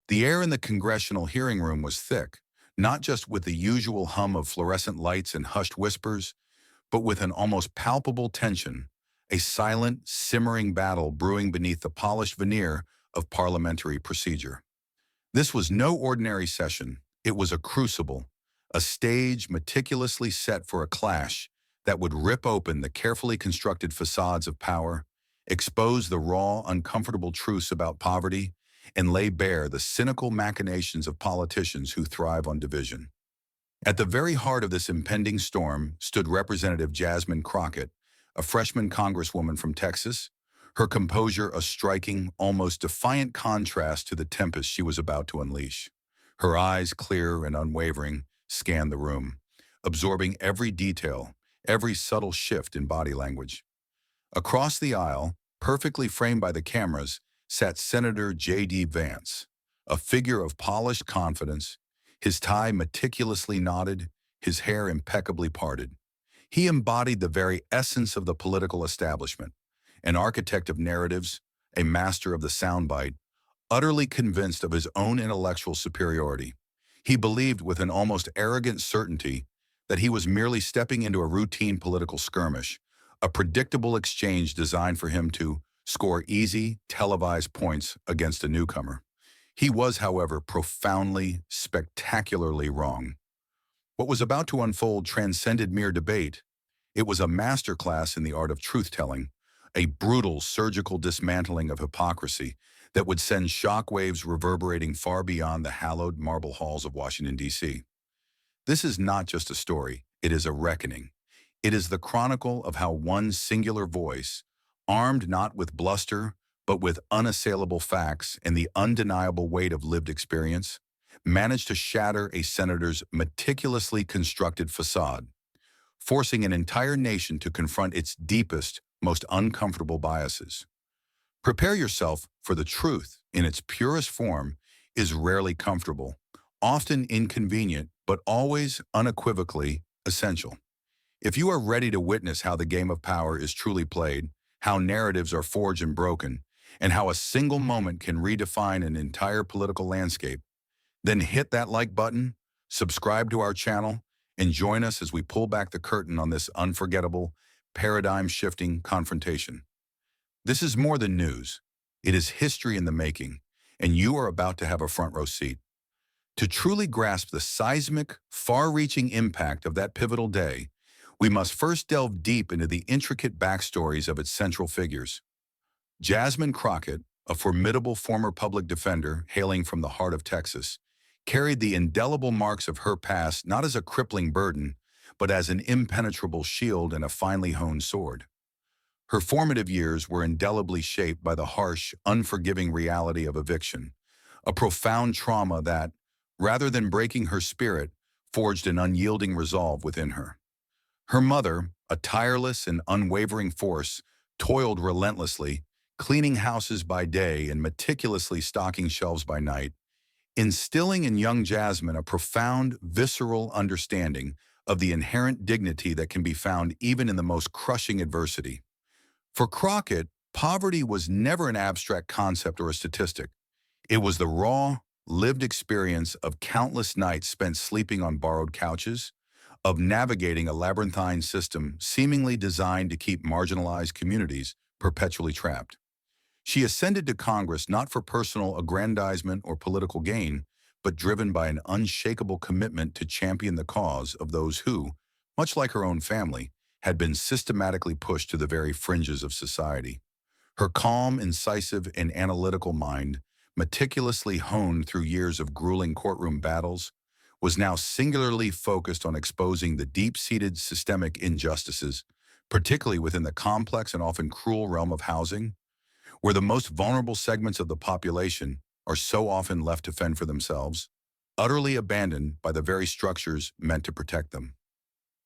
The air in the congressional hearing room was thick, not just with the usual hum of fluorescent lights and hushed whispers, but with an almost palpable tension, a silent, simmering battle brewing beneath the polished veneer of parliamentary procedure. This was no ordinary session. It was a crucible, a stage meticulously set for a clash that would rip open the carefully constructed facades of power, expose the raw, uncomfortable truths about poverty, and lay bare the cynical machinations of politicians who thrive on division. At the very heart of this impending storm stood Representative Jasmine Crockett, a freshman congresswoman from Texas, her composure a striking, almost defiant contrast to the tempest she was about to unleash. Her eyes, clear and unwavering, scanned the room, absorbing every detail, every subtle shift in body language. Across the aisle, perfectly framed by the cameras, sat Senator J.D. Vance, a figure of polished confidence, his tie meticulously knotted, his hair impeccably parted. He embodied the very essence of the political establishment, an architect of narratives, a master of the soundbite, utterly convinced of his own intellectual superiority. He believed with an almost arrogant certainty that he was merely stepping into a routine political skirmish, a predictable exchange designed for him to score easy, televised points against a newcomer. He was, however, profoundly, spectacularly wrong. What was about to unfold transcended mere debate. It was a masterclass in the art of truth-telling, a brutal, surgical dismantling of hypocrisy that would send shockwaves reverberating far beyond the hallowed marble halls of Washington, D.C. This is not just a story, it is a reckoning. It is the chronicle of how one singular voice, armed not with bluster, but with unassailable facts and the undeniable weight of lived experience, managed to shatter a senator's meticulously constructed facade, forcing an entire nation to confront its deepest, most uncomfortable biases. Prepare yourself, for the truth, in its purest form, is rarely comfortable, often inconvenient, but always unequivocally essential. If you are ready to witness how the game of power is truly played, how narratives are forged and broken, and how a single moment can redefine an entire political landscape, then hit that like button, subscribe to our channel, and join us as we pull back the curtain on this unforgettable, paradigm-shifting confrontation. This is more than news. It is history in the making, and you are about to have a front row seat. To truly grasp the seismic, far-reaching impact of that pivotal day, we must first delve deep into the intricate backstories of its central figures. Jasmine Crockett, a formidable former public defender hailing from the heart of Texas, carried the indelible marks of her past not as a crippling burden, but as an impenetrable shield and a finely honed sword. Her formative years were indelibly shaped by the harsh, unforgiving reality of eviction, a profound trauma that, rather than breaking her spirit, forged an unyielding resolve within her. Her mother, a tireless and unwavering force, toiled relentlessly, cleaning houses by day and meticulously stocking shelves by night, instilling in young Jasmine a profound, visceral understanding of the inherent dignity that can be found even in the most crushing adversity. For Crockett, poverty was never an abstract concept or a statistic. It was the raw, lived experience of countless nights spent sleeping on borrowed couches, of navigating a labyrinthine system seemingly designed to keep marginalized communities perpetually trapped. She ascended to Congress not for personal aggrandizement or political gain, but driven by an unshakable commitment to champion the cause of those who, much like her own family, had been systematically pushed to the very fringes of society. Her calm, incisive, and analytical mind, meticulously honed through years of grueling courtroom battles, was now singularly focused on exposing the deep-seated systemic injustices, particularly within the complex and often cruel realm of housing, where the most vulnerable segments of the population are so often left to fend for themselves, utterly abandoned by the very structures meant to protect them.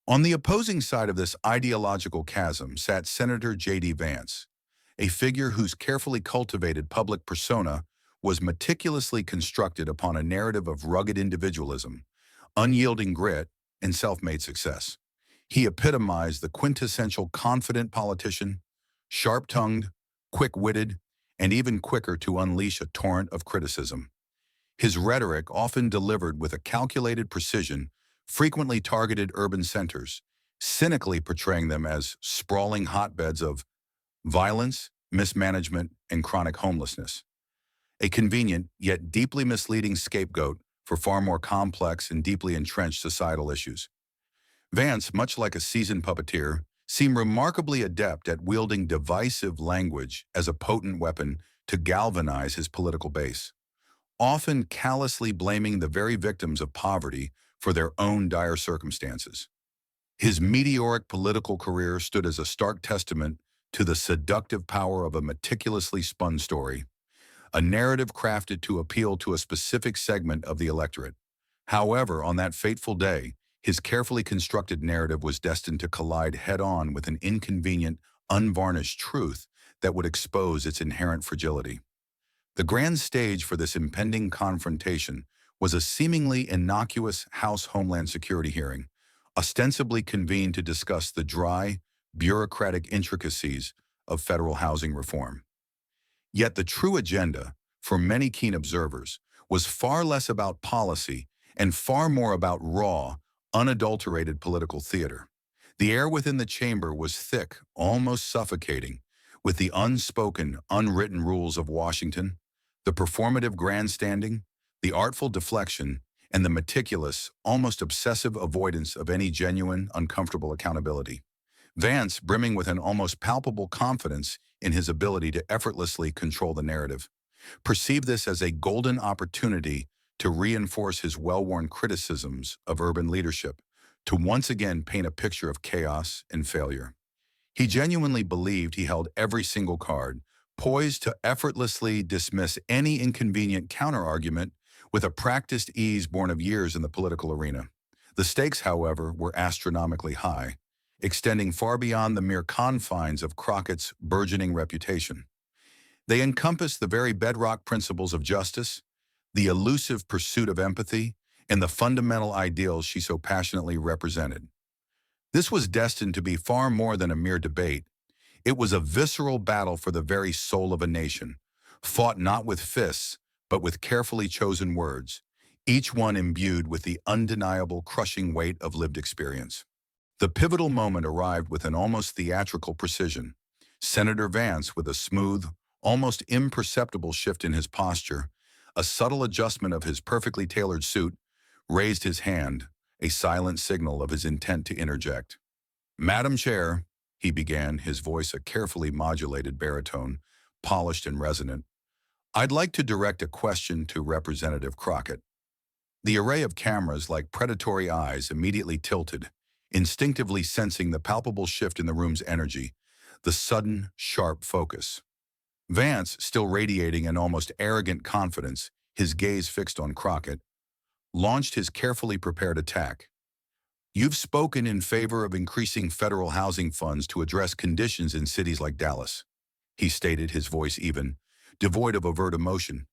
On the opposing side of this ideological chasm sat Senator J.D. Vance, a figure whose carefully cultivated public persona was meticulously constructed upon a narrative of rugged individualism, unyielding grit, and self-made success. He epitomized the quintessential confident politician, sharp-tongued, quick-witted, and even quicker to unleash a torrent of criticism. His rhetoric, often delivered with a calculated precision, frequently targeted urban centers, cynically portraying them as sprawling hotbeds of violence, mismanagement, and chronic homelessness. A convenient, yet deeply misleading scapegoat for far more complex and deeply entrenched societal issues. Vance, much like a seasoned puppeteer, seemed remarkably adept at wielding divisive language as a potent weapon to galvanize his political base, often callously blaming the very victims of poverty for their own dire circumstances. His meteoric political career stood as a stark testament to the seductive power of a meticulously spun story, a narrative crafted to appeal to a specific segment of the electorate. However, on that fateful day, his carefully constructed narrative was destined to collide head-on with an inconvenient, unvarnished truth that would expose its inherent fragility. The grand stage for this impending confrontation was a seemingly innocuous House Homeland Security hearing, ostensibly convened to discuss the dry, bureaucratic intricacies of federal housing reform. Yet the true agenda, for many keen observers, was far less about policy and far more about raw, unadulterated political theater. The air within the chamber was thick, almost suffocating, with the unspoken, unwritten rules of Washington, the performative grandstanding, the artful deflection, and the meticulous, almost obsessive avoidance of any genuine, uncomfortable accountability. Vance, brimming with an almost palpable confidence in his ability to effortlessly control the narrative, perceived this as a golden opportunity to reinforce his well-worn criticisms of urban leadership, to once again paint a picture of chaos and failure. He genuinely believed he held every single card, poised to effortlessly dismiss any inconvenient counterargument with a practiced ease born of years in the political arena. The stakes, however, were astronomically high, extending far beyond the mere confines of Crockett's burgeoning reputation. They encompassed the very bedrock principles of justice, the elusive pursuit of empathy, and the fundamental ideals she so passionately represented. This was destined to be far more than a mere debate. It was a visceral battle for the very soul of a nation, fought not with fists, but with carefully chosen words, each one imbued with the undeniable crushing weight of lived experience. The pivotal moment arrived with an almost theatrical precision. Senator Vance, with a smooth, almost imperceptible shift in his posture, a subtle adjustment of his perfectly tailored suit, raised his hand, a silent signal of his intent to interject. "Madam Chair," he began, his voice a carefully modulated baritone, polished and resonant, "I'd like to direct a question to Representative Crockett." The array of cameras, like predatory eyes, immediately tilted, instinctively sensing the palpable shift in the room's energy, the sudden, sharp focus. Vance, still radiating an almost arrogant confidence, his gaze fixed on Crockett, launched his carefully prepared attack. "You've spoken in favor of increasing federal housing funds to address conditions in cities like Dallas," he stated, his voice even, devoid of overt emotion.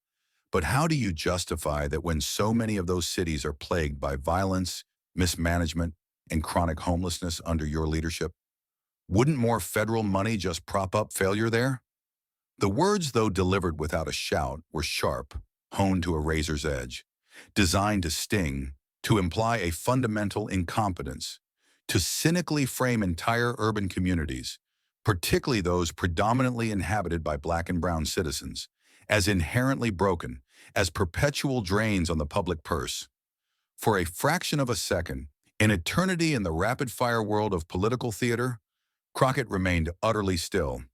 "But how do you justify that when so many of those cities are plagued by violence, mismanagement, and chronic homelessness under your leadership? Wouldn't more federal money just prop up failure there?" The words, though delivered without a shout, were sharp, honed to a razor's edge, designed to sting, to imply a fundamental incompetence, to cynically frame entire urban communities, particularly those predominantly inhabited by Black and brown citizens, as inherently broken, as perpetual drains on the public purse. For a fraction of a second, an eternity in the rapid-fire world of political theater, Crockett remained utterly still.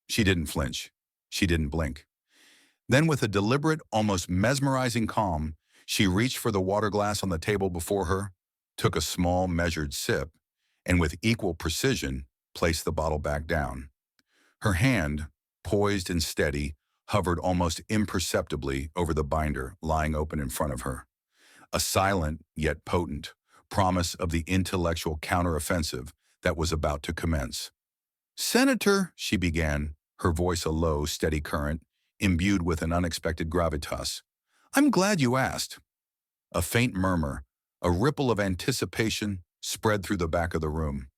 She didn't flinch. She didn't blink. Then, with a deliberate, almost mesmerizing calm, she reached for the water glass on the table before her, took a small, measured sip, and with equal precision, placed the bottle back down. Her hand, poised and steady, hovered almost imperceptibly over the binder lying open in front of her. A silent, yet potent, promise of the intellectual counteroffensive that was about to commence. "Senator," she began, her voice a low, steady current, imbued with an unexpected gravitas, "I'm glad you asked." A faint murmur, a ripple of anticipation, spread through the back of the room.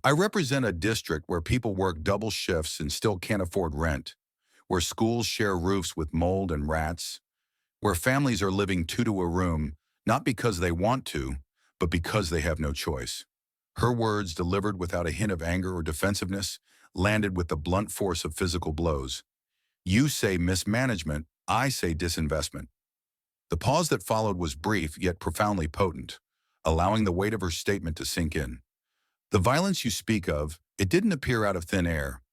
"I represent a district where people work double shifts and still can't afford rent, where schools share roofs with mold and rats, where families are living two to a room, not because they want to, but because they have no choice. Her words, delivered without a hint of anger or defensiveness, landed with the blunt force of physical blows. You say mismanagement, I say disinvestment. The pause that followed was brief yet profoundly potent, allowing the weight of her statement to sink in. The violence you speak of, it didn't appear out of thin air.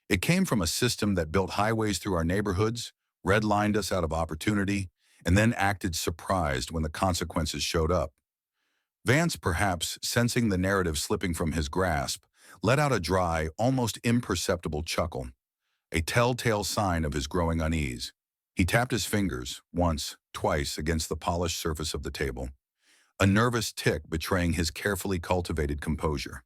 It came from a system that built highways through our neighborhoods, redlined us out of opportunity, and then acted surprised when the consequences showed up. Vance, perhaps sensing the narrative slipping from his grasp, let out a dry, almost imperceptible chuckle, a telltale sign of his growing unease. He tapped his fingers, once, twice, against the polished surface of the table, a nervous tick betraying his carefully cultivated composure.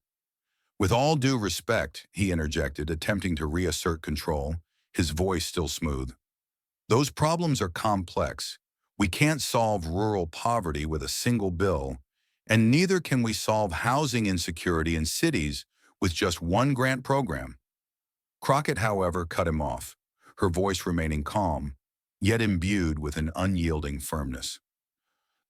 With all due respect, he interjected, attempting to reassert control, his voice still smooth. Those problems are complex. We can't solve rural poverty with a single bill, and neither can we solve housing insecurity in cities with just one grant program. Crockett, however, cut him off, her voice remaining calm, yet imbued with an unyielding firmness.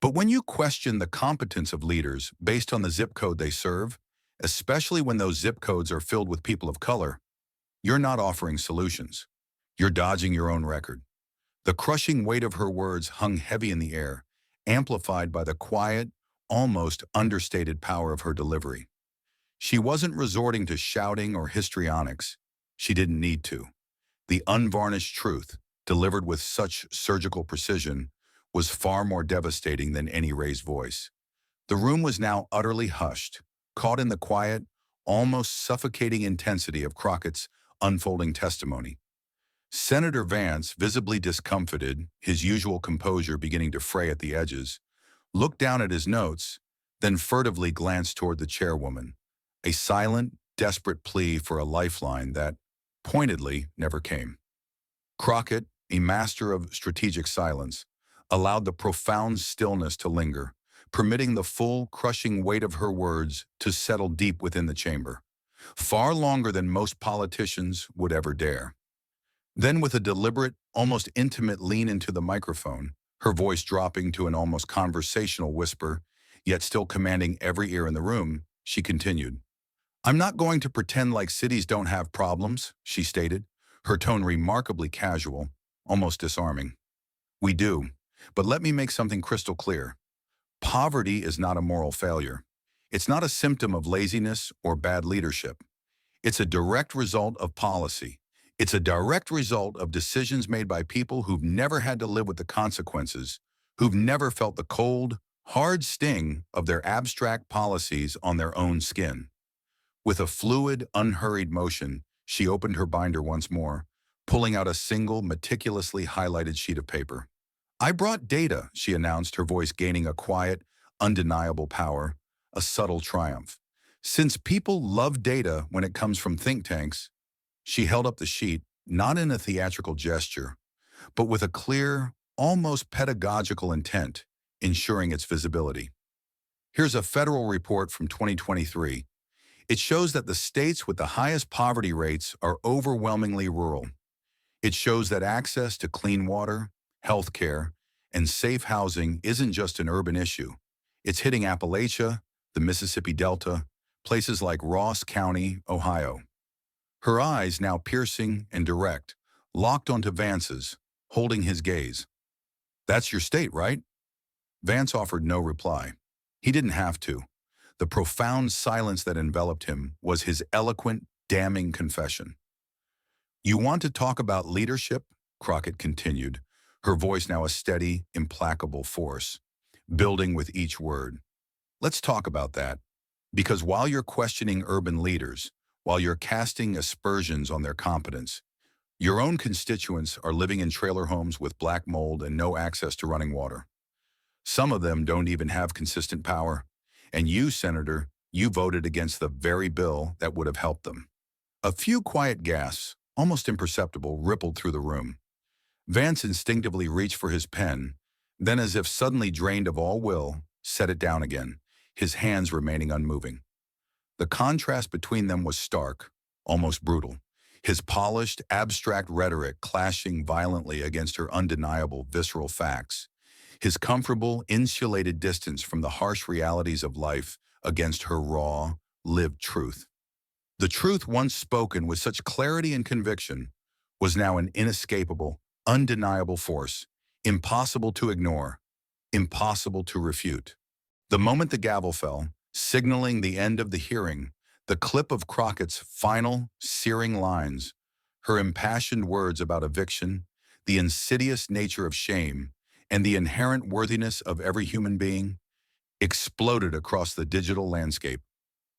But when you question the competence of leaders based on the zip code they serve, especially when those zip codes are filled with people of color, you're not offering solutions. You're dodging your own record. The crushing weight of her words hung heavy in the air, amplified by the quiet, almost understated power of her delivery. She wasn't resorting to shouting or histrionics. She didn't need to. The unvarnished truth, delivered with such surgical precision, was far more devastating than any raised voice. The room was now utterly hushed, caught in the quiet, almost suffocating intensity of Crockett's unfolding testimony. Senator Vance, visibly discomfited, his usual composure beginning to fray at the edges, looked down at his notes, then furtively glanced toward the chairwoman, a silent, desperate plea for a lifeline that, pointedly, never came. Crockett, a master of strategic silence, allowed the profound stillness to linger, permitting the full, crushing weight of her words to settle deep within the chamber, far longer than most politicians would ever dare. Then, with a deliberate, almost intimate lean into the microphone, her voice dropping to an almost conversational whisper, yet still commanding every ear in the room, she continued. I'm not going to pretend like cities don't have problems, she stated, her tone remarkably casual, almost disarming. We do, but let me make something crystal clear. Poverty is not a moral failure. It's not a symptom of laziness or bad leadership. It's a direct result of policy. It's a direct result of decisions made by people who've never had to live with the consequences, who've never felt the cold, hard sting of their abstract policies on their own skin. With a fluid, unhurried motion, she opened her binder once more, pulling out a single, meticulously highlighted sheet of paper. I brought data, she announced, her voice gaining a quiet, undeniable power, a subtle triumph. Since people love data when it comes from think tanks, she held up the sheet, not in a theatrical gesture, but with a clear, almost pedagogical intent, ensuring its visibility. Here's a federal report from 2023. It shows that the states with the highest poverty rates are overwhelmingly rural. It shows that access to clean water, health care, and safe housing isn't just an urban issue. It's hitting Appalachia, the Mississippi Delta, places like Ross County, Ohio. Her eyes, now piercing and direct, locked onto Vance's, holding his gaze. That's your state, right? Vance offered no reply. He didn't have to. The profound silence that enveloped him was his eloquent, damning confession. You want to talk about leadership? Crockett continued, her voice now a steady, implacable force, building with each word. Let's talk about that. Because while you're questioning urban leaders, while you're casting aspersions on their competence, your own constituents are living in trailer homes with black mold and no access to running water. Some of them don't even have consistent power. And you, Senator, you voted against the very bill that would have helped them. A few quiet gasps, almost imperceptible, rippled through the room. Vance instinctively reached for his pen, then as if suddenly drained of all will, set it down again, his hands remaining unmoving. The contrast between them was stark, almost brutal, his polished, abstract rhetoric clashing violently against her undeniable, visceral facts, his comfortable, insulated distance from the harsh realities of life against her raw, lived truth. The truth once spoken with such clarity and conviction was now an inescapable, undeniable force, impossible to ignore, impossible to refute. The moment the gavel fell, signaling the end of the hearing, the clip of Crockett's final, searing lines, her impassioned words about eviction, the insidious nature of shame, and the inherent worthiness of every human being, exploded across the digital landscape.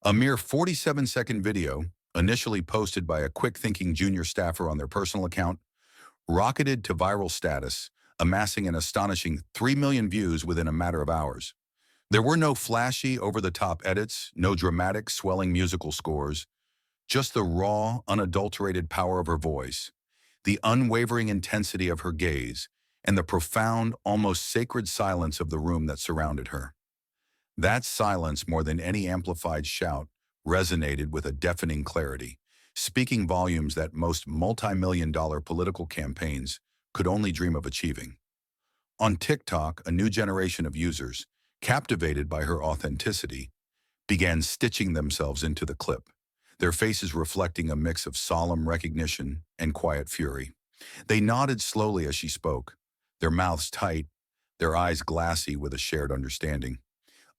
A mere 47-second video, initially posted by a quick-thinking junior staffer on their personal account, rocketed to viral status, amassing an astonishing 3 million views within a matter of hours. There were no flashy, over-the-top edits, no dramatic, swelling musical scores, just the raw, unadulterated power of her voice, the unwavering intensity of her gaze, and the profound, almost sacred silence of the room that surrounded her. That silence, more than any amplified shout, resonated with a deafening clarity, speaking volumes that most multi-million-dollar political campaigns could only dream of achieving. On TikTok, a new generation of users, captivated by her authenticity, began stitching themselves into the clip, their faces reflecting a mix of solemn recognition and quiet fury. They nodded slowly as she spoke, their mouths tight, their eyes glassy with a shared understanding.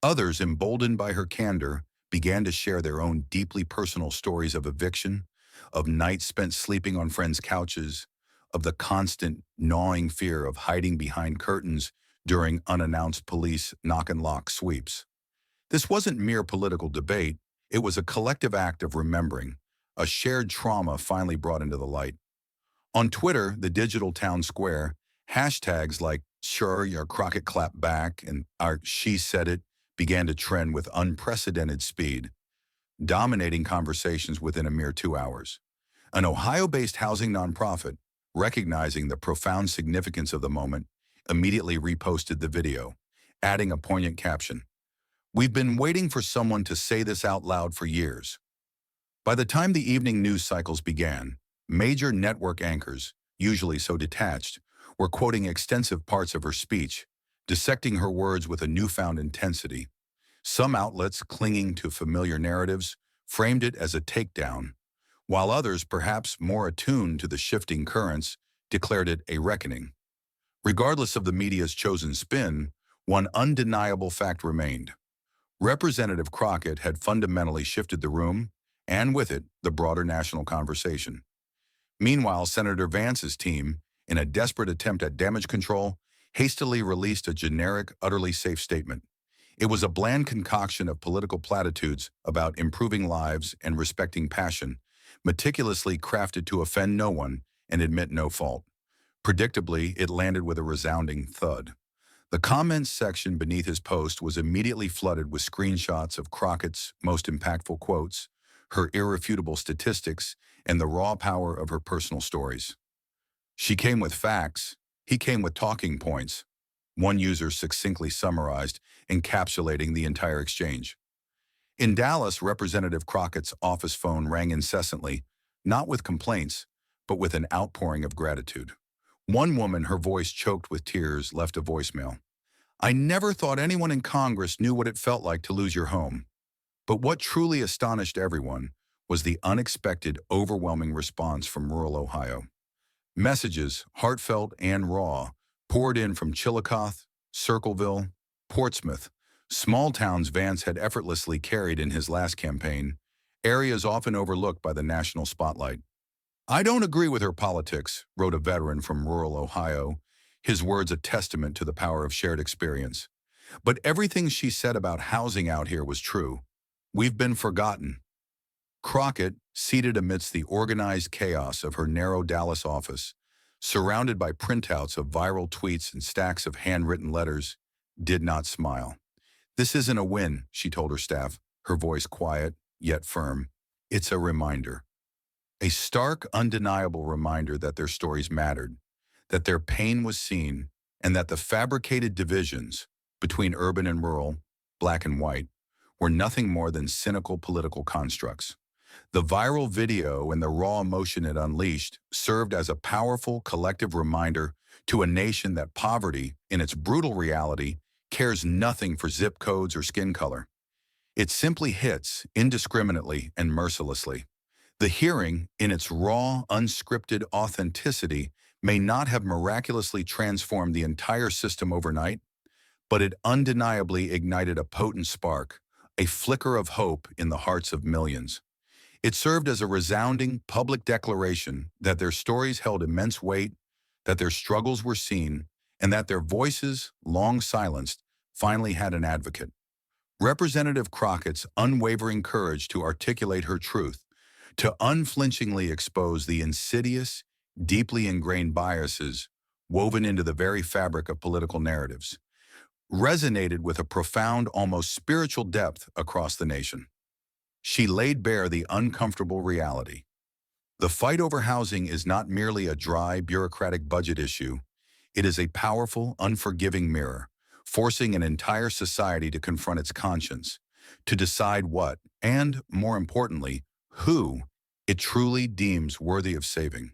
Others, emboldened by her candor, began to share their own deeply personal stories of eviction, of nights spent sleeping on friends' couches, of the constant, gnawing fear of hiding behind curtains during unannounced police knock-and-lock sweeps. This wasn't mere political debate, it was a collective act of remembering, a shared trauma finally brought into the light. On Twitter, the digital town square, hashtags like "Sure, your Crockett clap back" and our "She said it" began to trend with unprecedented speed, dominating conversations within a mere 2 hours. An Ohio-based housing nonprofit, recognizing the profound significance of the moment, immediately reposted the video, adding a poignant caption. "We've been waiting for someone to say this out loud for years." By the time the evening news cycles began, major network anchors, usually so detached, were quoting extensive parts of her speech, dissecting her words with a newfound intensity. Some outlets, clinging to familiar narratives, framed it as a takedown, while others, perhaps more attuned to the shifting currents, declared it a reckoning. Regardless of the media's chosen spin, one undeniable fact remained. Representative Crockett had fundamentally shifted the room, and with it, the broader national conversation. Meanwhile, Senator Vance's team, in a desperate attempt at damage control, hastily released a generic, utterly safe statement. It was a bland concoction of political platitudes about improving lives and respecting passion, meticulously crafted to offend no one and admit no fault. Predictably, it landed with a resounding thud. The comments section beneath his post was immediately flooded with screenshots of Crockett's most impactful quotes, her irrefutable statistics, and the raw power of her personal stories. She came with facts, he came with talking points, one user succinctly summarized, encapsulating the entire exchange. In Dallas, Representative Crockett's office phone rang incessantly, not with complaints, but with an outpouring of gratitude. One woman, her voice choked with tears, left a voicemail. "I never thought anyone in Congress knew what it felt like to lose your home." But what truly astonished everyone was the unexpected, overwhelming response from rural Ohio. Messages, heartfelt and raw, poured in from Chillicothe, Circleville, Portsmouth, small towns Vance had effortlessly carried in his last campaign, areas often overlooked by the national spotlight. "I don't agree with her politics," wrote a veteran from rural Ohio, his words a testament to the power of shared experience. "But everything she said about housing out here was true. We've been forgotten." Crockett, seated amidst the organized chaos of her narrow Dallas office, surrounded by printouts of viral tweets and stacks of handwritten letters, did not smile. "This isn't a win," she told her staff, her voice quiet, yet firm. "It's a reminder. A stark, undeniable reminder that their stories mattered, that their pain was seen, and that the fabricated divisions between urban and rural, black and white, were nothing more than cynical political constructs. The viral video and the raw emotion it unleashed served as a powerful collective reminder to a nation that poverty, in its brutal reality, cares nothing for zip codes or skin color. It simply hits indiscriminately and mercilessly. The hearing, in its raw, unscripted authenticity, may not have miraculously transformed the entire system overnight, but it undeniably ignited a potent spark, a flicker of hope in the hearts of millions. It served as a resounding public declaration that their stories held immense weight, that their struggles were seen, and that their voices, long silenced, finally had an advocate. Representative Crockett's unwavering courage to articulate her truth, to unflinchingly expose the insidious, deeply ingrained biases woven into the very fabric of political narratives, resonated with a profound, almost spiritual depth across the nation. She laid bare the uncomfortable reality. The fight over housing is not merely a dry, bureaucratic budget issue. It is a powerful, unforgiving mirror, forcing an entire society to confront its conscience, to decide what, and, more importantly, who, it truly deems worthy of saving.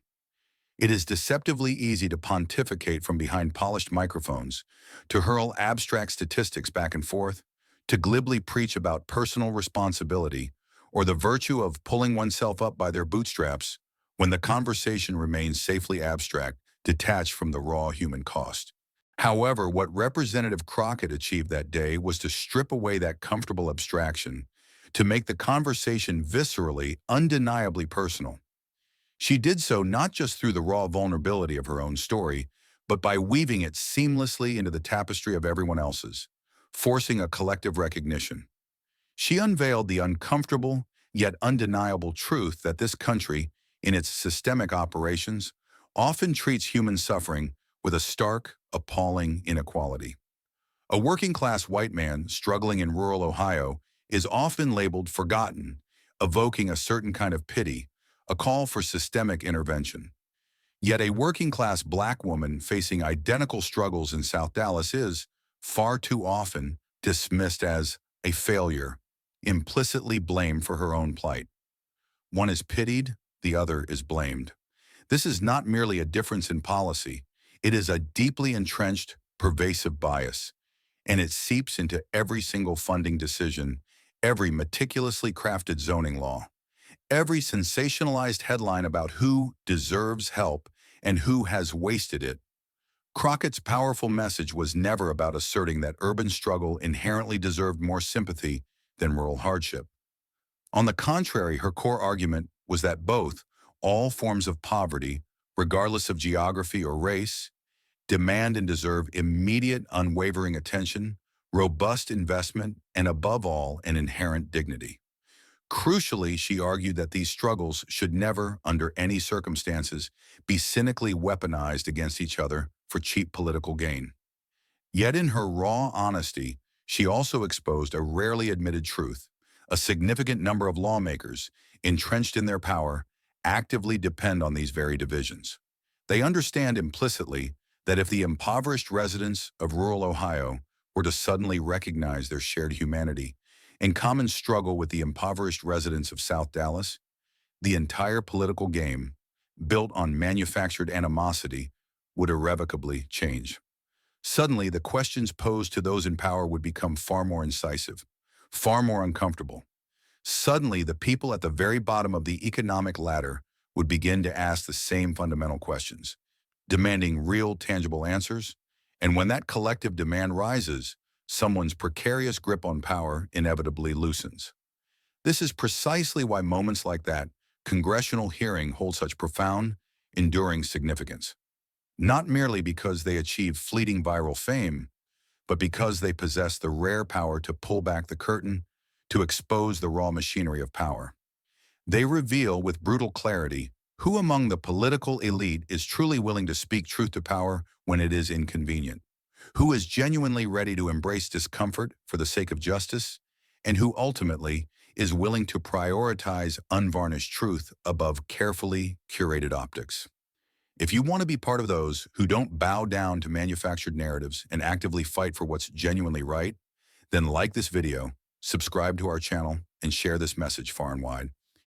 It is deceptively easy to pontificate from behind polished microphones, to hurl abstract statistics back and forth, to glibly preach about personal responsibility, or the virtue of pulling oneself up by their bootstraps, when the conversation remains safely abstract, detached from the raw human cost. However, what Representative Crockett achieved that day was to strip away that comfortable abstraction, to make the conversation viscerally, undeniably personal. She did so not just through the raw vulnerability of her own story, but by weaving it seamlessly into the tapestry of everyone else's, forcing a collective recognition. She unveiled the uncomfortable, yet undeniable truth that this country, in its systemic operations, often treats human suffering with a stark, appalling inequality. A working-class white man struggling in rural Ohio is often labeled forgotten, evoking a certain kind of pity, a call for systemic intervention. Yet a working-class black woman facing identical struggles in South Dallas is, far too often, dismissed as a failure, implicitly blamed for her own plight. One is pitied, the other is blamed. This is not merely a difference in policy, it is a deeply entrenched, pervasive bias, and it seeps into every single funding decision, every meticulously crafted zoning law, every sensationalized headline about who deserves help and who has wasted it. Crockett's powerful message was never about asserting that urban struggle inherently deserved more sympathy than rural hardship. On the contrary, her core argument was that both, all forms of poverty, regardless of geography or race, demand and deserve immediate, unwavering attention, robust investment, and above all, an inherent dignity. Crucially, she argued that these struggles should never, under any circumstances, be cynically weaponized against each other for cheap political gain. Yet in her raw honesty, she also exposed a rarely admitted truth. A significant number of lawmakers, entrenched in their power, actively depend on these very divisions. They understand implicitly that if the impoverished residents of rural Ohio were to suddenly recognize their shared humanity in common struggle with the impoverished residents of South Dallas, the entire political game, built on manufactured animosity, would irrevocably change. Suddenly, the questions posed to those in power would become far more incisive, far more uncomfortable. Suddenly, the people at the very bottom of the economic ladder would begin to ask the same fundamental questions, demanding real, tangible answers. And when that collective demand rises, someone's precarious grip on power inevitably loosens. This is precisely why moments like that congressional hearing hold such profound, enduring significance. Not merely because they achieve fleeting viral fame, but because they possess the rare power to pull back the curtain, to expose the raw machinery of power. They reveal with brutal clarity who among the political elite is truly willing to speak truth to power when it is inconvenient, who is genuinely ready to embrace discomfort for the sake of justice, and who ultimately is willing to prioritize unvarnished truth above carefully curated optics. If you want to be part of those who don't bow down to manufactured narratives and actively fight for what's genuinely right, then like this video, subscribe to our channel, and share this message far and wide.